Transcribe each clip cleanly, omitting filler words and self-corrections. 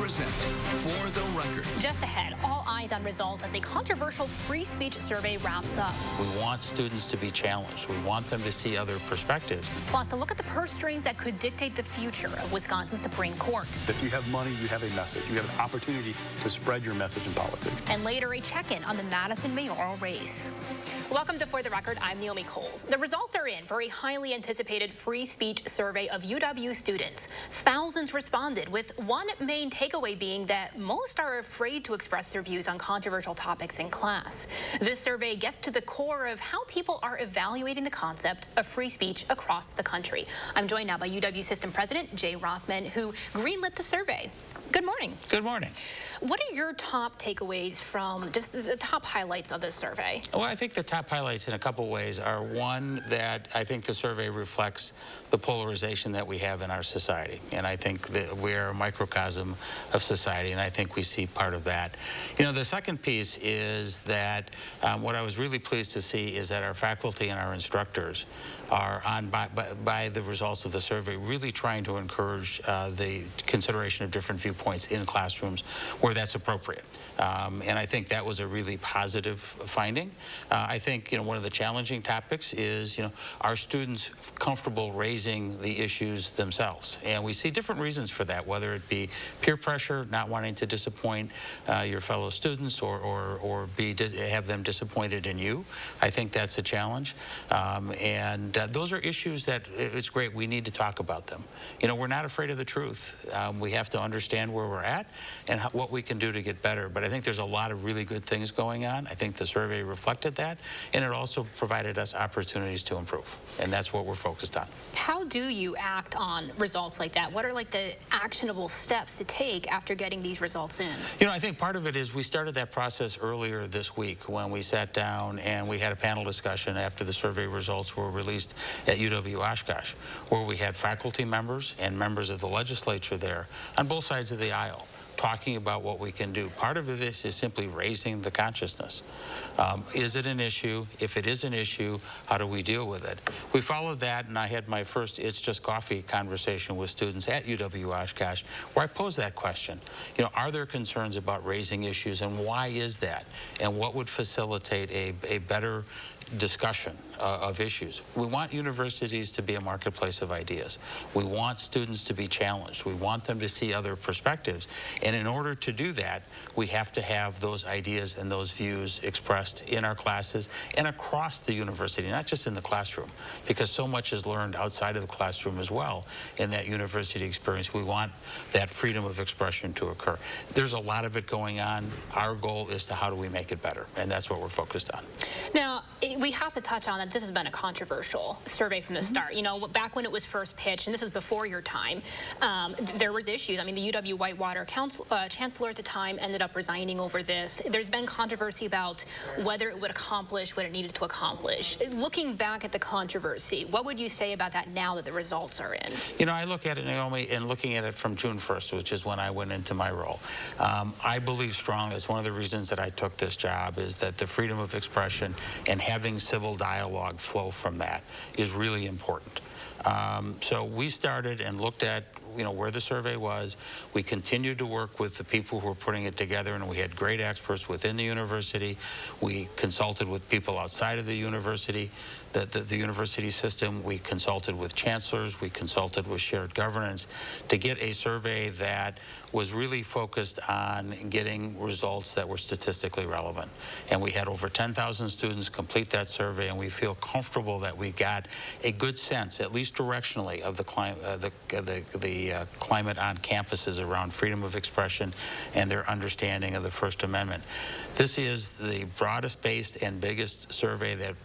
present For the Record. Just ahead, all eyes on results as a controversial free speech survey wraps up. We want students to be challenged. We want them to see other perspectives. Plus, a look at the purse strings that could dictate the future of Wisconsin's Supreme Court. If you have money, you have a message. You have an opportunity to spread your message in politics. And later, a check-in on the Madison mayoral race. Welcome to For the Record. I'm Naomi Coles. The results are in for a highly anticipated free speech survey of UW students. Thousands responded, with one main takeaway being that most are afraid to express their views on controversial topics in class. This survey gets to the core of how people are evaluating the concept of free speech across the country. I'm joined now by UW System President Jay Rothman, who greenlit the survey. Good morning. Good morning. What are your top takeaways from just the top highlights of this survey? Well, I think the top highlights in a couple ways are, one, that I think the survey reflects the polarization that we have in our society. And I think that we're a microcosm of society, and I think we see part of that. You know, the second piece is that what I was really pleased to see is that our faculty and our instructors are by the results of the survey really trying to encourage the consideration of different viewpoints in classrooms where that's appropriate. And I think that was a really positive finding. I think, one of the challenging topics is, are students comfortable raising the issues themselves? And we see different reasons for that, whether it be peer pressure, not wanting to disappoint your fellow students, or have them disappointed in you. I think that's a challenge. And those are issues that it's great. We need to talk about them. We're not afraid of the truth. We have to understand where we're at and what we can do to get better. But I think there's a lot of really good things going on. I think the survey reflected that, and it also provided us opportunities to improve. And that's what we're focused on. How do you act on results like that? What are the actionable steps to take after getting these results in? I think part of it is we started that process earlier this week when we sat down and we had a panel discussion after the survey results were released at UW Oshkosh, where we had faculty members and members of the legislature there on both sides of the aisle, talking about what we can do. Part of this is simply raising the consciousness. Is it an issue? If it is an issue, how do we deal with it? We followed that, and I had my first It's Just Coffee conversation with students at UW Oshkosh, where I posed that question. Are there concerns about raising issues, and why is that? And what would facilitate a better discussion of issues? We want universities to be a marketplace of ideas. We want students to be challenged. We want them to see other perspectives. And in order to do that, we have to have those ideas and those views expressed in our classes and across the university, not just in the classroom, because so much is learned outside of the classroom as well in that university experience. We want that freedom of expression to occur. There's a lot of it going on. Our goal is to how do we make it better, and that's what we're focused on. Now, we have to touch on that this has been a controversial survey from the start. Back when it was first pitched, and this was before your time, there was issues. I mean, the UW Whitewater chancellor at the time ended up resigning over this. There's been controversy about whether it would accomplish what it needed to accomplish. Looking back at the controversy, what would you say about that now that the results are in? I look at it, Naomi, and looking at it from June 1st, which is when I went into my role. I believe strongly, it's one of the reasons that I took this job, is that the freedom of expression and having civil dialogue flow from that is really important. So we started and looked at where the survey was. We continued to work with the people who were putting it together, and we had great experts within the university. We consulted with people outside of the university, the university system. We consulted with chancellors. We consulted with shared governance to get a survey that was really focused on getting results that were statistically relevant. And we had over 10,000 students complete that survey, and we feel comfortable that we got a good sense, at least directionally, of the climate on campuses around freedom of expression and their understanding of the First Amendment. This is the broadest based and biggest survey that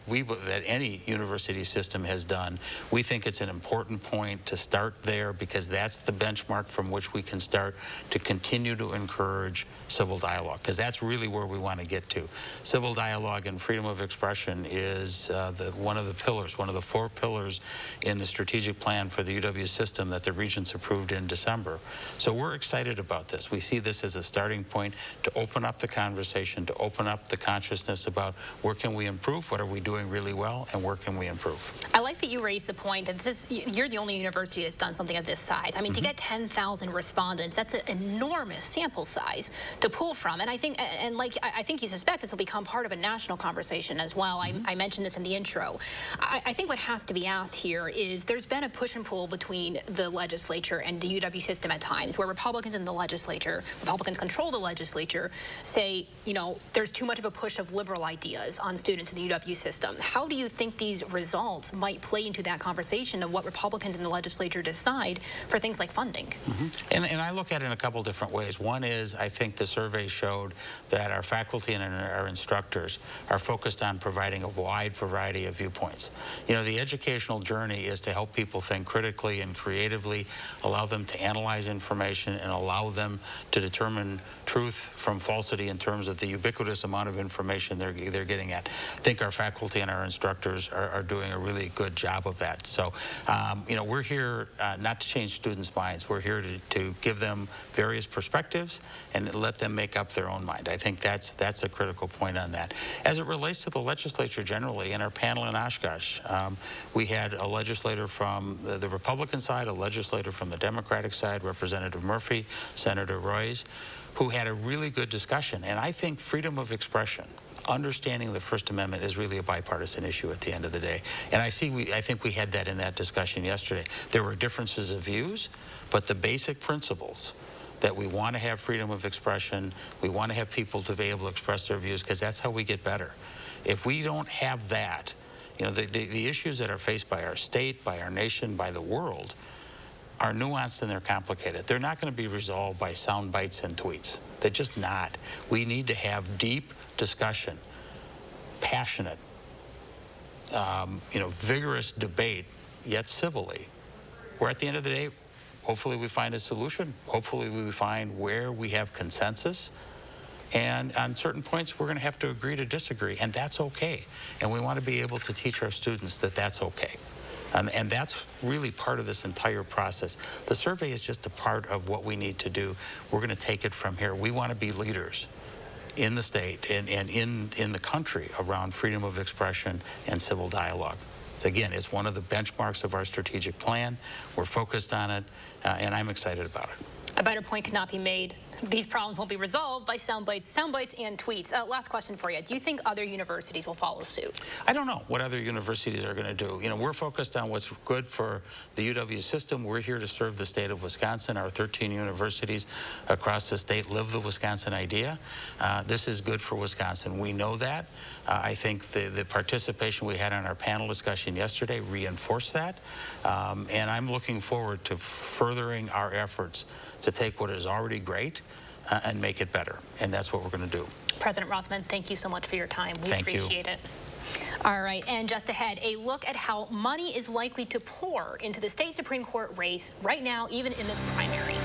any university system has done. We think it's an important point to start there, because that's the benchmark from which we can start to continue to encourage civil dialogue, because that's really where we want to get to. Civil dialogue and freedom of expression is one of the 4 pillars in the strategic plan for the UW system that the Regents approved approved in December. So we're excited about this. We see this as a starting point to open up the conversation, to open up the consciousness about where can we improve, what are we doing really well, and where can we improve. I like that you raised the point that you're the only university that's done something of this size. I mean, to get 10,000 respondents, that's an enormous sample size to pull from. And I think, I think you suspect this will become part of a national conversation as well. I mentioned this in the intro. I think what has to be asked here is there's been a push and pull between the legislature and the UW system at times, where Republicans in the legislature, Republicans control the legislature, say, you know, there's too much of a push of liberal ideas on students in the UW system. How do you think these results might play into that conversation of what Republicans in the legislature decide for things like funding? And I look at it in a couple different ways. One is, I think the survey showed that our faculty and our instructors are focused on providing a wide variety of viewpoints. You know, the educational journey is to help people think critically and creatively, allow them to analyze information, and allow them to determine truth from falsity in terms of the ubiquitous amount of information they're getting at. I think our faculty and our instructors are doing a really good job of that. So, you know, we're here not to change students' minds. We're here to give them various perspectives and let them make up their own mind. I think that's a critical point on that. As it relates to the legislature generally, in our panel in Oshkosh, we had a legislator from the Republican side, a legislator from the Democratic side, Representative Murphy, Senator Royce, who had a really good discussion. And I think freedom of expression, understanding the First Amendment, is really a bipartisan issue at the end of the day. And I think we had that in that discussion yesterday. There were differences of views, but the basic principles that we want to have freedom of expression, we want to have people to be able to express their views, because that's how we get better. If we don't have that, you know, the issues that are faced by our state, by our nation, by the world, are nuanced and they're complicated. They're not going to be resolved by sound bites and tweets. They're just not. We need to have deep discussion, passionate, you know, vigorous debate, yet civilly, where at the end of the day, hopefully we find a solution. Hopefully we find where we have consensus. And on certain points, we're going to have to agree to disagree, and that's okay. And we want to be able to teach our students that that's okay. And that's really part of this entire process. The survey is just a part of what we need to do. We're going to take it from here. We want to be leaders in the state and in the country around freedom of expression and civil dialogue. So again, it's one of the benchmarks of our strategic plan. We're focused on it, and I'm excited about it. A better point could not be made. These problems won't be resolved by sound bites and tweets. Last question for you. Do you think other universities will follow suit? I don't know what other universities are going to do. You know, we're focused on what's good for the UW system. We're here to serve the state of Wisconsin. Our 13 universities across the state live the Wisconsin idea. This is good for Wisconsin. We know that. I think the participation we had on our panel discussion yesterday reinforced that. And I'm looking forward to furthering our efforts to take what is already great and make it better. And that's what we're going to do. President Rothman, thank you so much for your time. We Thank you. appreciate it. All right, and just ahead, a look at how money is likely to pour into the state Supreme Court race right now, even in its primary.